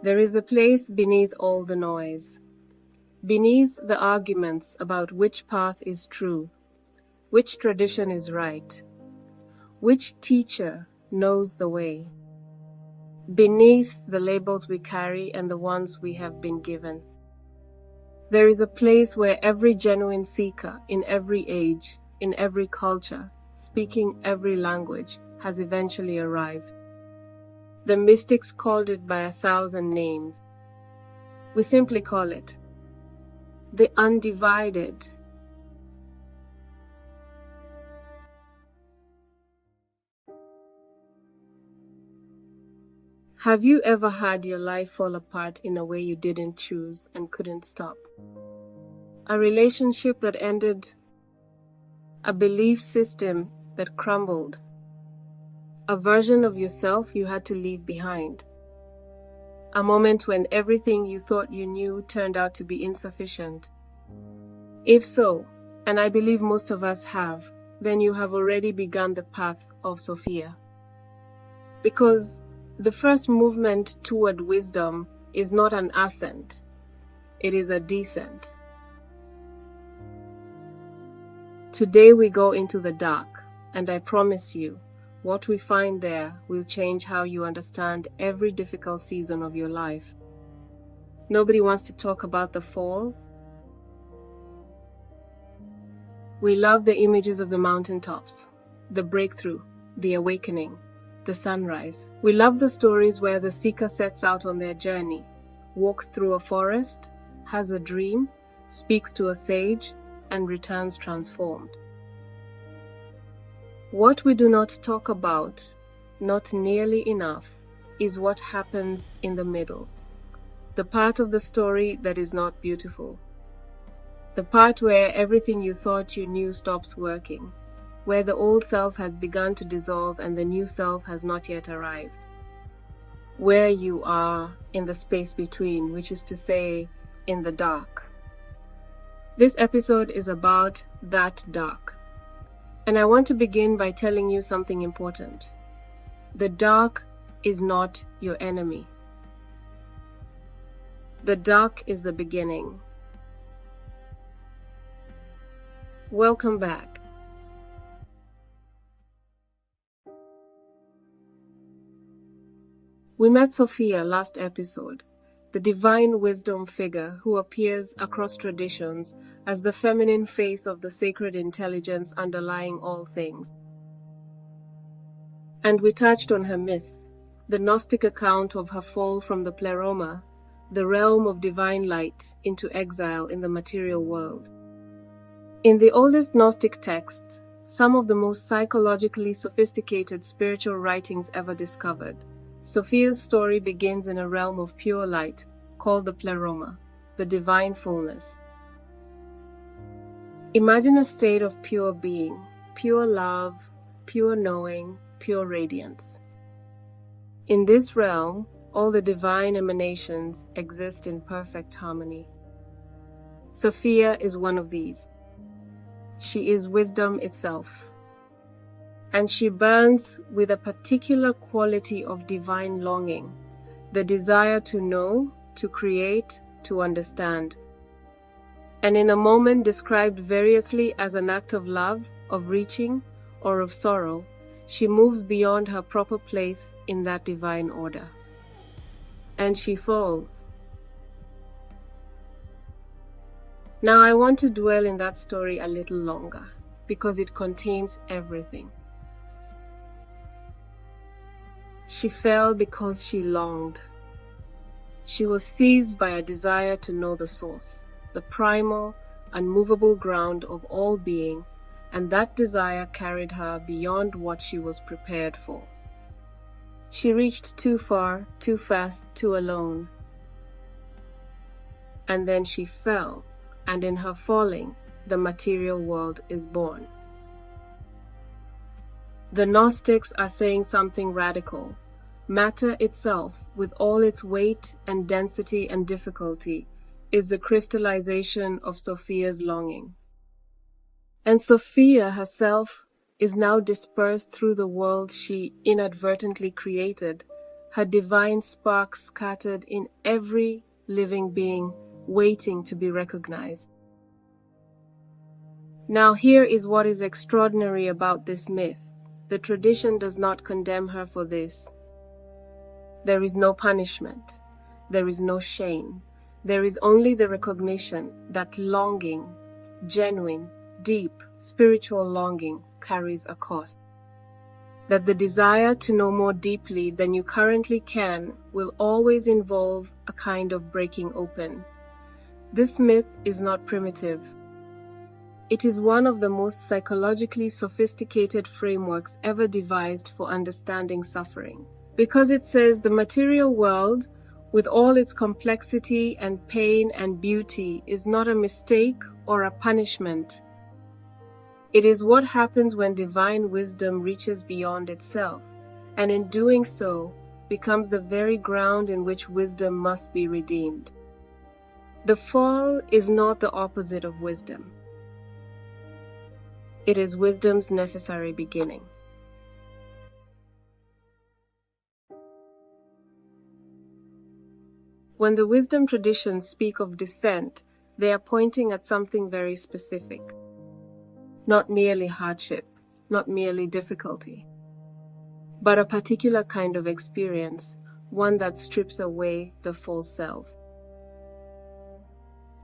There is a place beneath all the noise, beneath the arguments about which path is true, which tradition is right, which teacher knows the way, beneath the labels we carry and the ones we have been given. There is a place where every genuine seeker in every age, in every culture, speaking every language, has eventually arrived. The mystics called it by 1,000 names. We simply call it the Undivided. Have you ever had your life fall apart in a way you didn't choose and couldn't stop? A relationship that ended, a belief system that crumbled, a version of yourself you had to leave behind, a moment when everything you thought you knew turned out to be insufficient. If so, and I believe most of us have, then you have already begun the path of Sophia. Because the first movement toward wisdom is not an ascent, it is a descent. Today we go into the dark, and I promise you, what we find there will change how you understand every difficult season of your life. Nobody wants to talk about the fall. We love the images of the mountaintops, the breakthrough, the awakening, the sunrise. We love the stories where the seeker sets out on their journey, walks through a forest, has a dream, speaks to a sage, and returns transformed. What we do not talk about, not nearly enough, is what happens in the middle. The part of the story that is not beautiful. The part where everything you thought you knew stops working, where the old self has begun to dissolve and the new self has not yet arrived. Where you are in the space between, which is to say, in the dark. This episode is about that dark. And I want to begin by telling you something important. The dark is not your enemy. The dark is the beginning. Welcome back. We met Sophia last episode, the divine wisdom figure who appears across traditions as the feminine face of the sacred intelligence underlying all things. And we touched on her myth, the Gnostic account of her fall from the Pleroma, the realm of divine light, into exile in the material world. In the oldest Gnostic texts, some of the most psychologically sophisticated spiritual writings ever discovered, Sophia's story begins in a realm of pure light called the Pleroma, the divine fullness. Imagine a state of pure being, pure love, pure knowing, pure radiance. In this realm, all the divine emanations exist in perfect harmony. Sophia is one of these. She is wisdom itself. And she burns with a particular quality of divine longing, the desire to know, to create, to understand. And in a moment described variously as an act of love, of reaching, or of sorrow, she moves beyond her proper place in that divine order. And she falls. Now I want to dwell in that story a little longer, because it contains everything. She fell because she longed. She was seized by a desire to know the source, the primal, unmovable ground of all being, and that desire carried her beyond what she was prepared for. She reached too far, too fast, too alone. And then she fell, and in her falling, the material world is born. The Gnostics are saying something radical. Matter itself, with all its weight and density and difficulty, is the crystallization of Sophia's longing. And Sophia herself is now dispersed through the world she inadvertently created her divine spark scattered in every living being, waiting to be recognized. Now here is what is extraordinary about this myth. The tradition does not condemn her for this. There is no punishment. There is no shame. There is only the recognition that longing, genuine, deep, spiritual longing, carries a cost. That the desire to know more deeply than you currently can will always involve a kind of breaking open. This myth is not primitive. It is one of the most psychologically sophisticated frameworks ever devised for understanding suffering, because it says the material world, with all its complexity and pain and beauty, is not a mistake or a punishment. It is what happens when divine wisdom reaches beyond itself, and in doing so, becomes the very ground in which wisdom must be redeemed. The fall is not the opposite of wisdom. It is wisdom's necessary beginning. When the wisdom traditions speak of descent, they are pointing at something very specific. Not merely hardship, not merely difficulty, but a particular kind of experience, one that strips away the false self.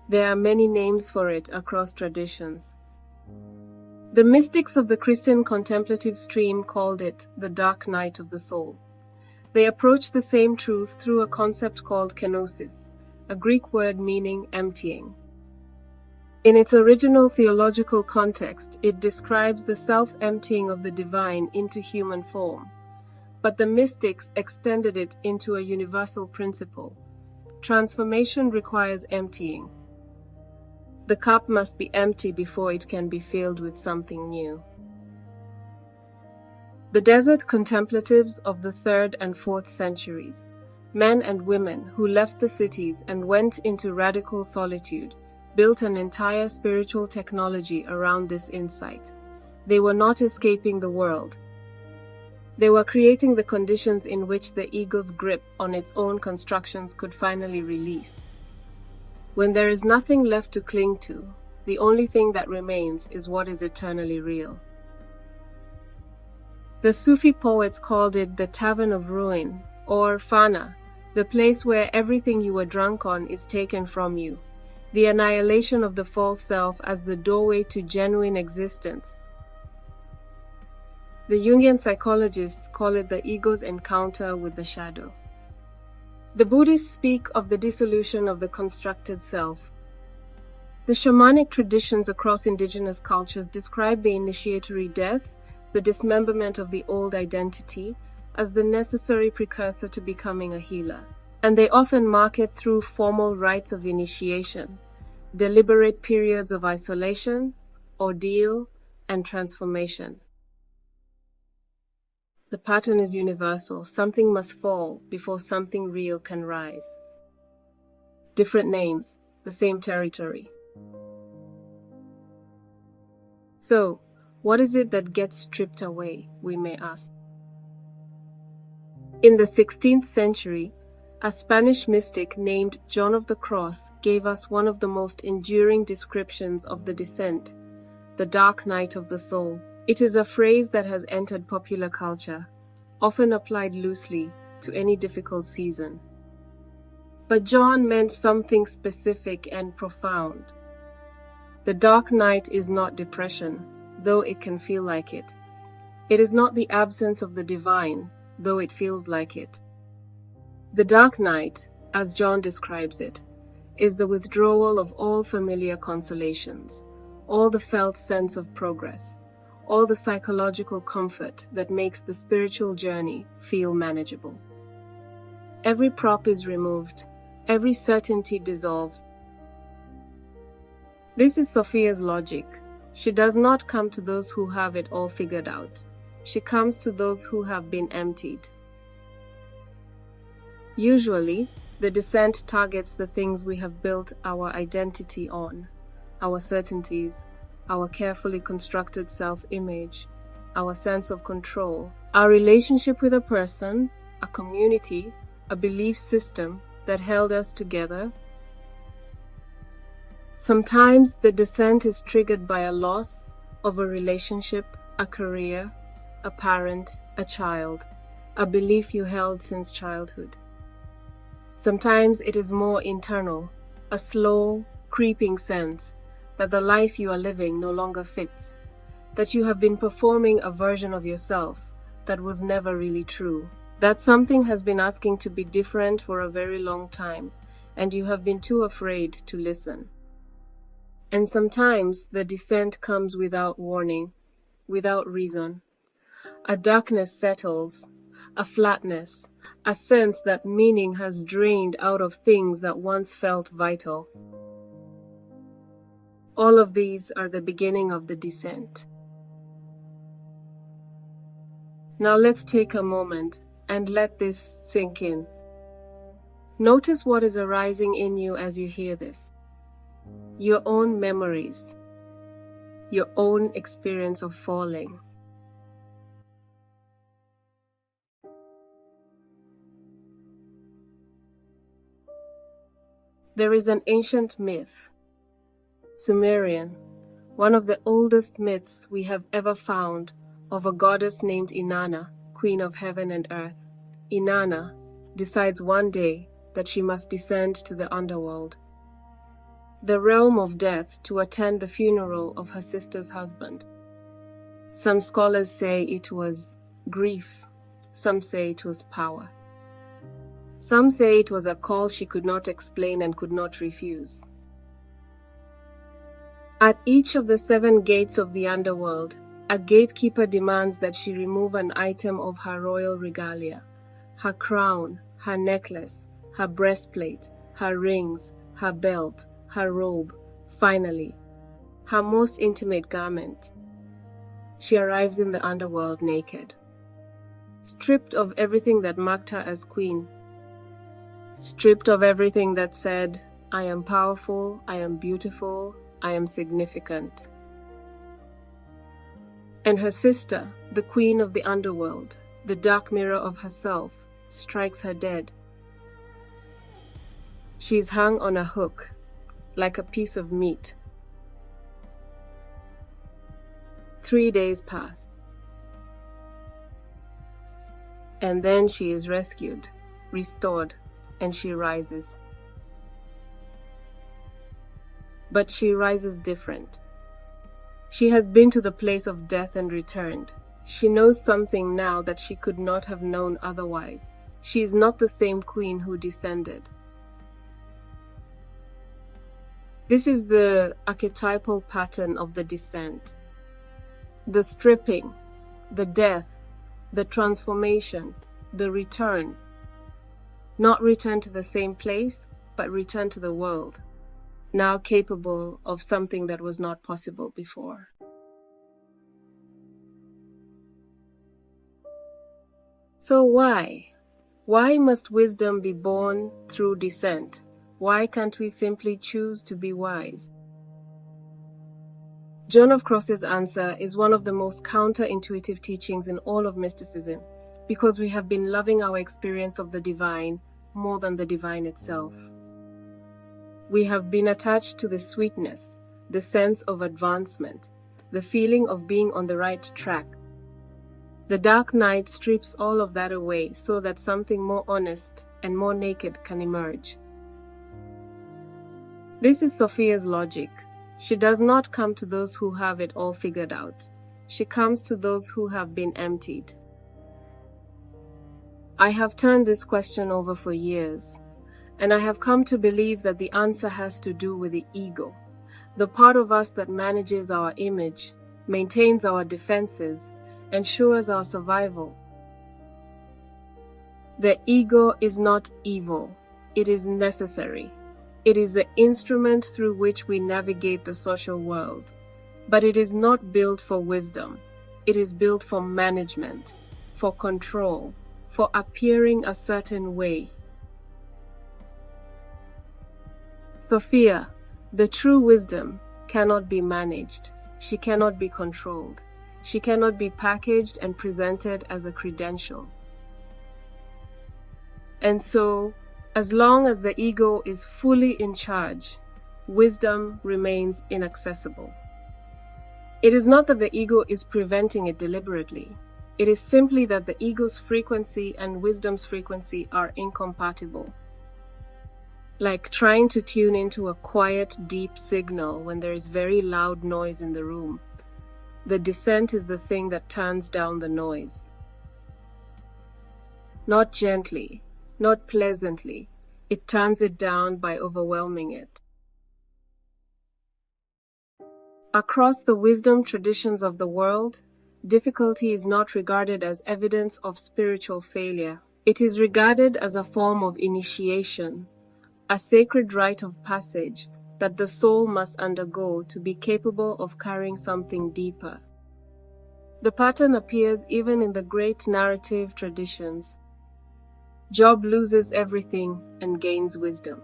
There are many names for it across traditions. The mystics of the Christian contemplative stream called it the dark night of the soul. They approach the same truth through a concept called kenosis, a Greek word meaning emptying. In its original theological context, it describes the self-emptying of the divine into human form, but the mystics extended it into a universal principle. Transformation requires emptying. The cup must be empty before it can be filled with something new. The desert contemplatives of the 3rd and 4th centuries, men and women who left the cities and went into radical solitude, built an entire spiritual technology around this insight. They were not escaping the world. They were creating the conditions in which the ego's grip on its own constructions could finally release. When there is nothing left to cling to, the only thing that remains is what is eternally real. The Sufi poets called it the tavern of ruin, or fana, the place where everything you were drunk on is taken from you, the annihilation of the false self as the doorway to genuine existence. The Jungian psychologists call it the ego's encounter with the shadow. The Buddhists speak of the dissolution of the constructed self. The shamanic traditions across indigenous cultures describe the initiatory death, the dismemberment of the old identity, as the necessary precursor to becoming a healer, and they often mark it through formal rites of initiation, deliberate periods of isolation, ordeal, and transformation. The pattern is universal. Something must fall before something real can rise. Different names, the same territory. So, what is it that gets stripped away, we may ask? In the 16th century, a Spanish mystic named John of the Cross gave us one of the most enduring descriptions of the descent, the dark night of the soul. It is a phrase that has entered popular culture, often applied loosely to any difficult season. But John meant something specific and profound. The dark night is not depression, though it can feel like it. It is not the absence of the divine, though it feels like it. The dark night, as John describes it, is the withdrawal of all familiar consolations, all the felt sense of progress, all the psychological comfort that makes the spiritual journey feel manageable. Every prop is removed, every certainty dissolves. This is Sophia's logic. She does not come to those who have it all figured out. She comes to those who have been emptied. Usually, the descent targets the things we have built our identity on, our certainties, our carefully constructed self-image, our sense of control, our relationship with a person, a community, a belief system that held us together. Sometimes the descent is triggered by a loss of a relationship, a career, a parent, a child, a belief you held since childhood. Sometimes it is more internal, a slow, creeping sense that the life you are living no longer fits, that you have been performing a version of yourself that was never really true, that something has been asking to be different for a very long time, and you have been too afraid to listen. And sometimes the descent comes without warning, without reason. A darkness settles, a flatness, a sense that meaning has drained out of things that once felt vital. All of these are the beginning of the descent. Now let's take a moment and let this sink in. Notice what is arising in you as you hear this. Your own memories, your own experience of falling. There is an ancient myth, Sumerian, one of the oldest myths we have ever found, of a goddess named Inanna, queen of heaven and earth. Inanna decides one day that she must descend to the underworld, the realm of death, to attend the funeral of her sister's husband. Some scholars say it was grief, some say it was power. Some say it was a call she could not explain and could not refuse. At each of the 7 gates of the underworld, a gatekeeper demands that she remove an item of her royal regalia, her crown, her necklace, her breastplate, her rings, her belt, her robe, finally, her most intimate garment. She arrives in the underworld naked, stripped of everything that marked her as queen, stripped of everything that said, I am powerful, I am beautiful, I am significant. And her sister, the queen of the underworld, the dark mirror of herself, strikes her dead. She is hung on a hook, like a piece of meat. 3 days pass. And then she is rescued, restored, and she rises. But she rises different. She has been to the place of death and returned. She knows something now that she could not have known otherwise. She is not the same queen who descended. This is the archetypal pattern of the descent. The stripping, the death, the transformation, the return. Not return to the same place, but return to the world, now capable of something that was not possible before. So why? Why must wisdom be born through descent? Why can't we simply choose to be wise? Joan of Cross's answer is one of the most counterintuitive teachings in all of mysticism, because we have been loving our experience of the divine more than the divine itself. We have been attached to the sweetness, the sense of advancement, the feeling of being on the right track. The dark night strips all of that away so that something more honest and more naked can emerge. This is Sophia's logic. She does not come to those who have it all figured out. She comes to those who have been emptied. I have turned this question over for years, and I have come to believe that the answer has to do with the ego, the part of us that manages our image, maintains our defenses, ensures our survival. The ego is not evil. It is necessary. It is the instrument through which we navigate the social world. But it is not built for wisdom. It is built for management, for control, for appearing a certain way. Sophia, the true wisdom, cannot be managed. She cannot be controlled. She cannot be packaged and presented as a credential. And so, as long as the ego is fully in charge, wisdom remains inaccessible. It is not that the ego is preventing it deliberately. It is simply that the ego's frequency and wisdom's frequency are incompatible. Like trying to tune into a quiet, deep signal when there is very loud noise in the room. The dissent is the thing that turns down the noise. Not gently, not pleasantly. It turns it down by overwhelming it. Across the wisdom traditions of the world, difficulty is not regarded as evidence of spiritual failure. It is regarded as a form of initiation, a sacred rite of passage that the soul must undergo to be capable of carrying something deeper. The pattern appears even in the great narrative traditions. Job loses everything and gains wisdom.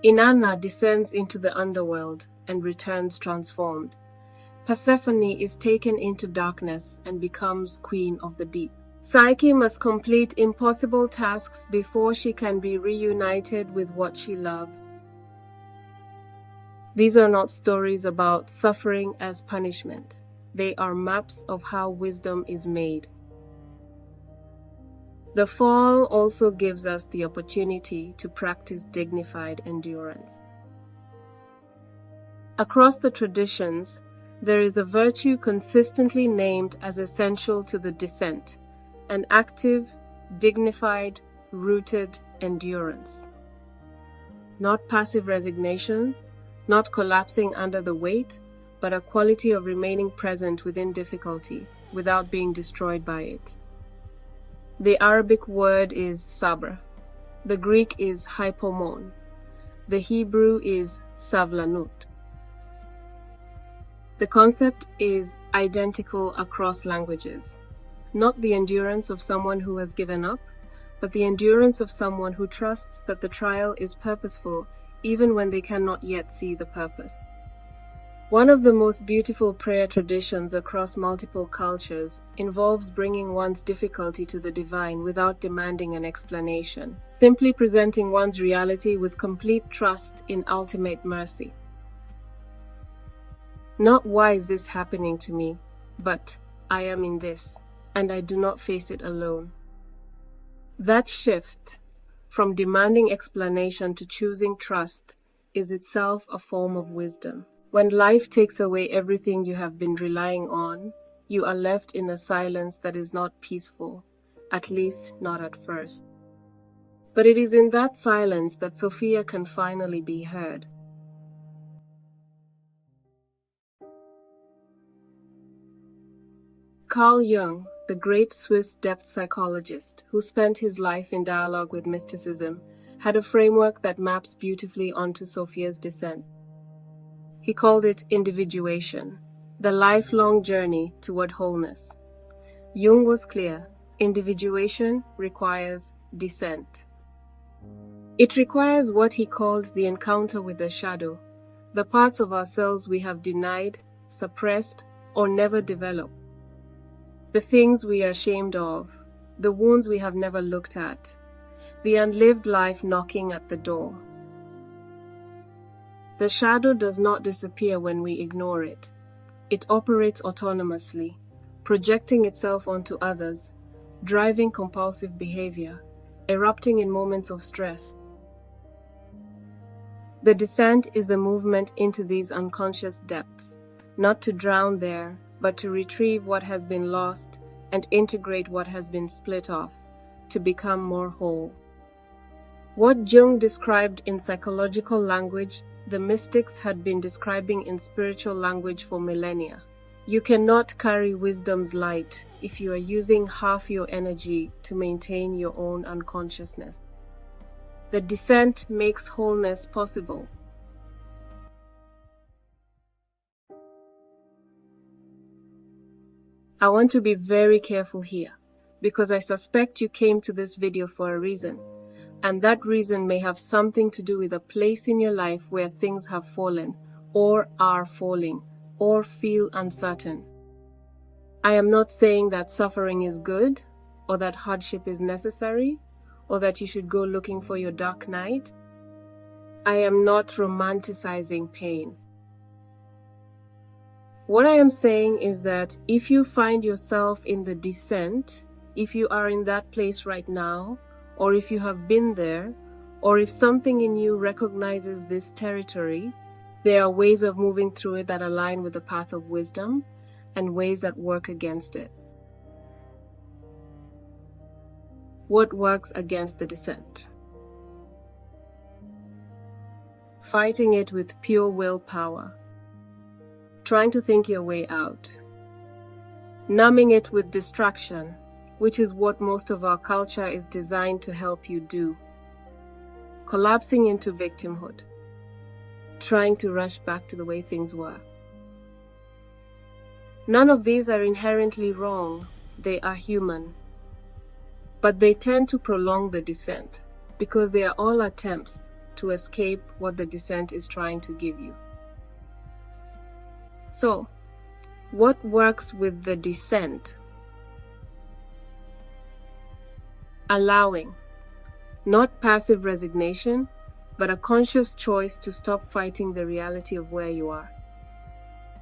Inanna descends into the underworld and returns transformed. Persephone is taken into darkness and becomes queen of the deep. Psyche must complete impossible tasks before she can be reunited with what she loves. These are not stories about suffering as punishment. They are maps of how wisdom is made. The fall also gives us the opportunity to practice dignified endurance. Across the traditions, there is a virtue consistently named as essential to the descent, an active, dignified, rooted endurance. Not passive resignation, not collapsing under the weight, but a quality of remaining present within difficulty, without being destroyed by it. The Arabic word is sabr. The Greek is hypomon. The Hebrew is savlanut. The concept is identical across languages. Not the endurance of someone who has given up, but the endurance of someone who trusts that the trial is purposeful even when they cannot yet see the purpose. One of the most beautiful prayer traditions across multiple cultures involves bringing one's difficulty to the divine without demanding an explanation, simply presenting one's reality with complete trust in ultimate mercy. Not why is this happening to me, but I am in this, and I do not face it alone. That shift from demanding explanation to choosing trust is itself a form of wisdom. When life takes away everything you have been relying on, you are left in a silence that is not peaceful, at least not at first. But it is in that silence that Sophia can finally be heard. Carl Jung, the great Swiss depth psychologist who spent his life in dialogue with mysticism, had a framework that maps beautifully onto Sophia's descent. He called it individuation, the lifelong journey toward wholeness. Jung was clear: individuation requires descent. It requires what he called the encounter with the shadow, the parts of ourselves we have denied, suppressed, or never developed. The things we are ashamed of, the wounds we have never looked at, the unlived life knocking at the door. The shadow does not disappear when we ignore it. It operates autonomously, projecting itself onto others, driving compulsive behavior, erupting in moments of stress. The descent is the movement into these unconscious depths, not to drown there, but to retrieve what has been lost and integrate what has been split off, to become more whole. What Jung described in psychological language, the mystics had been describing in spiritual language for millennia. You cannot carry wisdom's light if you are using half your energy to maintain your own unconsciousness. The descent makes wholeness possible. I want to be very careful here, because I suspect you came to this video for a reason, and that reason may have something to do with a place in your life where things have fallen, or are falling, or feel uncertain. I am not saying that suffering is good, or that hardship is necessary, or that you should go looking for your dark night. I am not romanticizing pain. What I am saying is that if you find yourself in the descent, if you are in that place right now, or if you have been there, or if something in you recognizes this territory, there are ways of moving through it that align with the path of wisdom and ways that work against it. What works against the descent? Fighting it with pure willpower. Trying to think your way out. Numbing it with distraction, which is what most of our culture is designed to help you do. Collapsing into victimhood. Trying to rush back to the way things were. None of these are inherently wrong. They are human. But they tend to prolong the descent because they are all attempts to escape what the descent is trying to give you. So, what works with the descent? Allowing, not passive resignation, but a conscious choice to stop fighting the reality of where you are.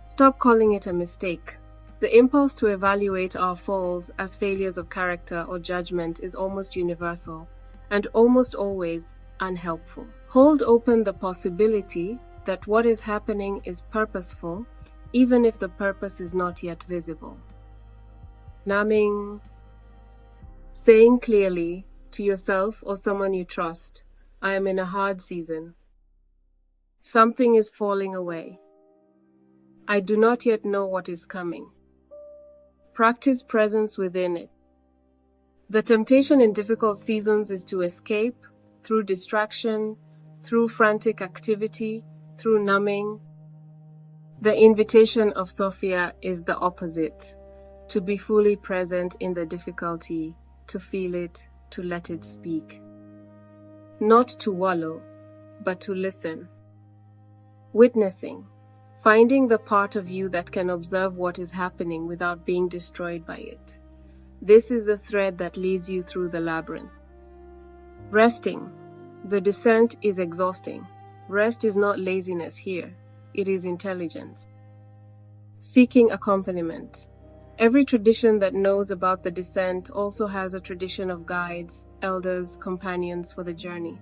Stop calling it a mistake. The impulse to evaluate our falls as failures of character or judgment is almost universal and almost always unhelpful. Hold open the possibility that what is happening is purposeful, even if the purpose is not yet visible. Numbing, saying clearly to yourself or someone you trust, I am in a hard season. Something is falling away. I do not yet know what is coming. Practice presence within it. The temptation in difficult seasons is to escape through distraction, through frantic activity, through numbing. The invitation of Sophia is the opposite, to be fully present in the difficulty, to feel it, to let it speak. Not to wallow, but to listen. Witnessing, finding the part of you that can observe what is happening without being destroyed by it. This is the thread that leads you through the labyrinth. Resting. The descent is exhausting. Rest is not laziness here. It is intelligence. Seeking accompaniment. Every tradition that knows about the descent also has a tradition of guides, elders, companions for the journey.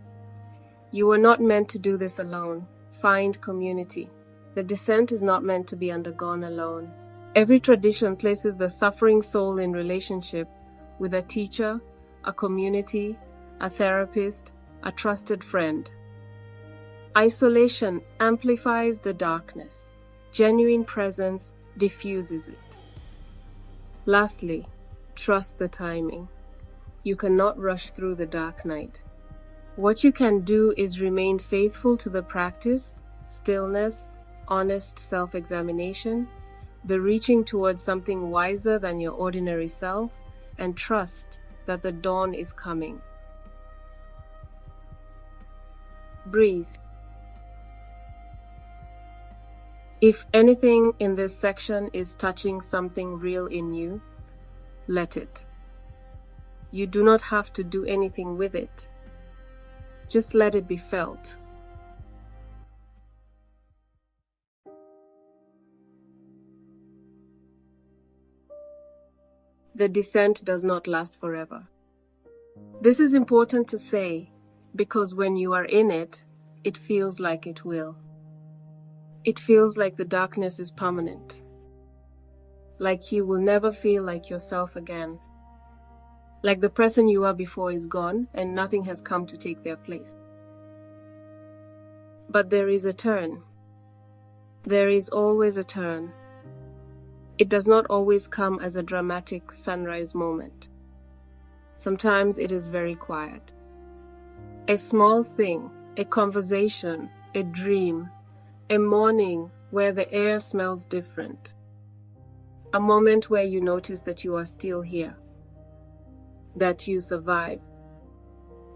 You are not meant to do this alone. Find community. The descent is not meant to be undergone alone. Every tradition places the suffering soul in relationship with a teacher, a community, a therapist, a trusted friend. Isolation amplifies the darkness. Genuine presence diffuses it. Lastly, trust the timing. You cannot rush through the dark night. What you can do is remain faithful to the practice, stillness, honest self-examination, the reaching towards something wiser than your ordinary self, and trust that the dawn is coming. Breathe. If anything in this section is touching something real in you, let it. You do not have to do anything with it. Just let it be felt. The descent does not last forever. This is important to say because when you are in it, it feels like it will. It feels like the darkness is permanent. Like you will never feel like yourself again. Like the person you were before is gone and nothing has come to take their place. But there is a turn. There is always a turn. It does not always come as a dramatic sunrise moment. Sometimes it is very quiet. A small thing, a conversation, a dream, a morning where the air smells different. A moment where you notice that you are still here. That you survived.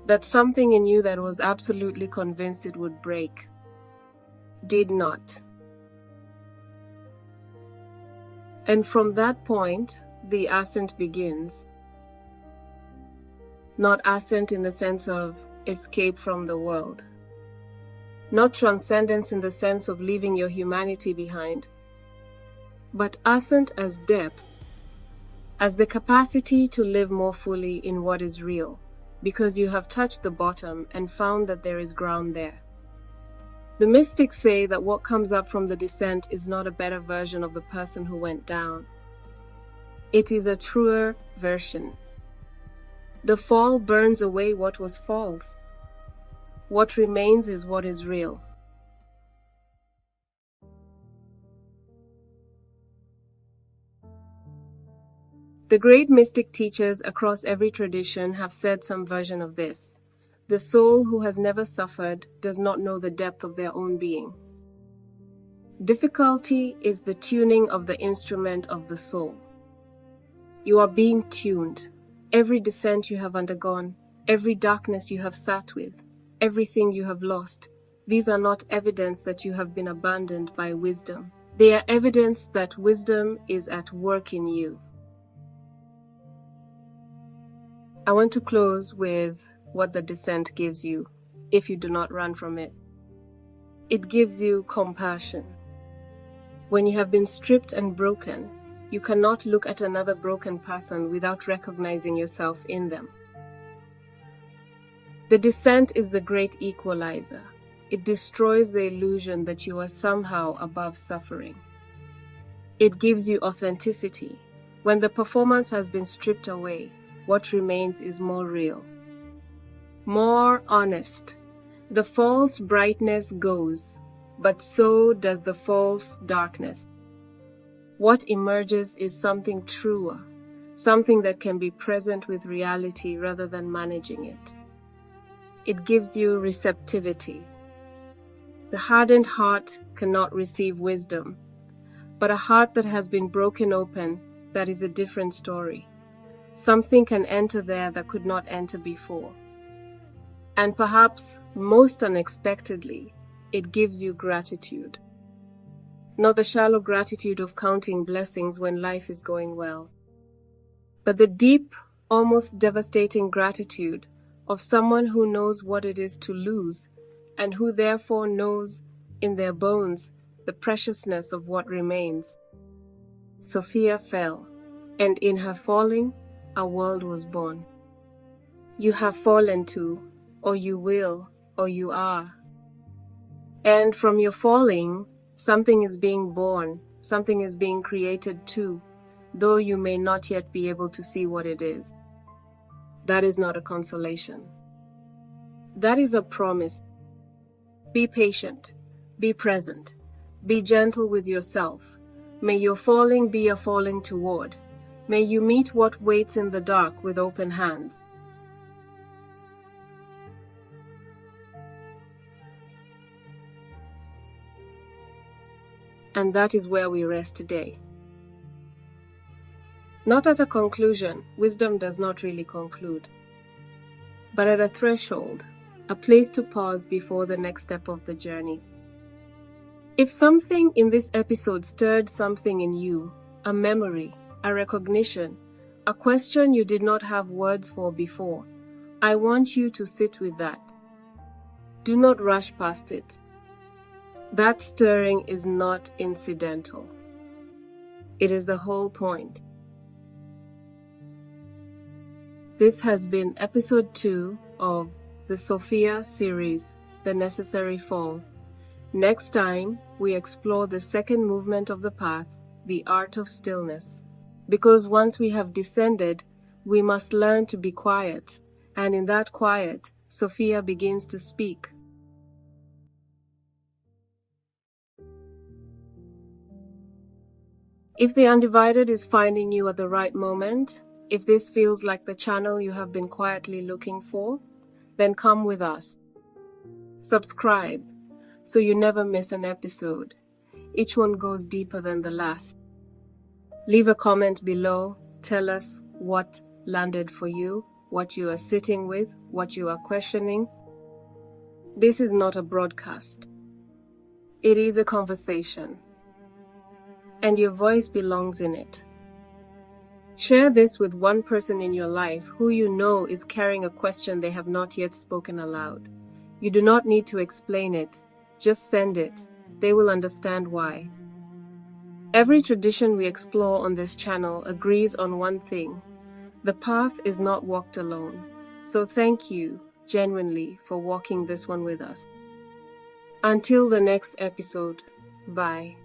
That something in you that was absolutely convinced it would break did not. And from that point, the ascent begins. not ascent in the sense of escape from the world, not transcendence in the sense of leaving your humanity behind, but ascent as depth, as the capacity to live more fully in what is real, because you have touched the bottom and found that there is ground there. The mystics say that what comes up from the descent is not a better version of the person who went down. It is a truer version. The fall burns away what was false. What remains is what is real. The great mystic teachers across every tradition have said some version of this. The soul who has never suffered does not know the depth of their own being. Difficulty is the tuning of the instrument of the soul. You are being tuned. Every descent you have undergone, every darkness you have sat with, everything you have lost, these are not evidence that you have been abandoned by wisdom. They are evidence that wisdom is at work in you. I want to close with what the descent gives you, if you do not run from it. It gives you compassion. When you have been stripped and broken, you cannot look at another broken person without recognizing yourself in them. The descent is the great equalizer. It destroys the illusion that you are somehow above suffering. It gives you authenticity. When the performance has been stripped away, what remains is more real, more honest. The false brightness goes, but so does the false darkness. What emerges is something truer, something that can be present with reality rather than managing it. It gives you receptivity. The hardened heart cannot receive wisdom, but a heart that has been broken open, that is a different story. Something can enter there that could not enter before. And perhaps most unexpectedly, it gives you gratitude. Not the shallow gratitude of counting blessings when life is going well, but the deep, almost devastating gratitude of someone who knows what it is to lose, and who therefore knows in their bones the preciousness of what remains. Sophia fell, and in her falling, a world was born. You have fallen too, or you will, or you are. And from your falling, something is being born, something is being created too, though you may not yet be able to see what it is. That is not a consolation. That is a promise. Be patient, be present, be gentle with yourself. May your falling be a falling toward. May you meet what waits in the dark with open hands. And that is where we rest today. Not as a conclusion, wisdom does not really conclude, but at a threshold, a place to pause before the next step of the journey. If something in this episode stirred something in you, a memory, a recognition, a question you did not have words for before, I want you to sit with that. Do not rush past it. That stirring is not incidental. It is the whole point. This has been episode 2 of the Sophia series, The Necessary Fall. Next time, we explore the second movement of the path, the art of stillness. Because once we have descended, we must learn to be quiet, and in that quiet, Sophia begins to speak. If the Undivided is finding you at the right moment, if this feels like the channel you have been quietly looking for, then come with us. Subscribe so you never miss an episode. Each one goes deeper than the last. Leave a comment below. Tell us what landed for you, what you are sitting with, what you are questioning. This is not a broadcast. It is a conversation, and your voice belongs in it. Share this with one person in your life who you know is carrying a question they have not yet spoken aloud. You do not need to explain it. Just send it. They will understand why. Every tradition we explore on this channel agrees on one thing. The path is not walked alone. So thank you, genuinely, for walking this one with us. Until the next episode, bye.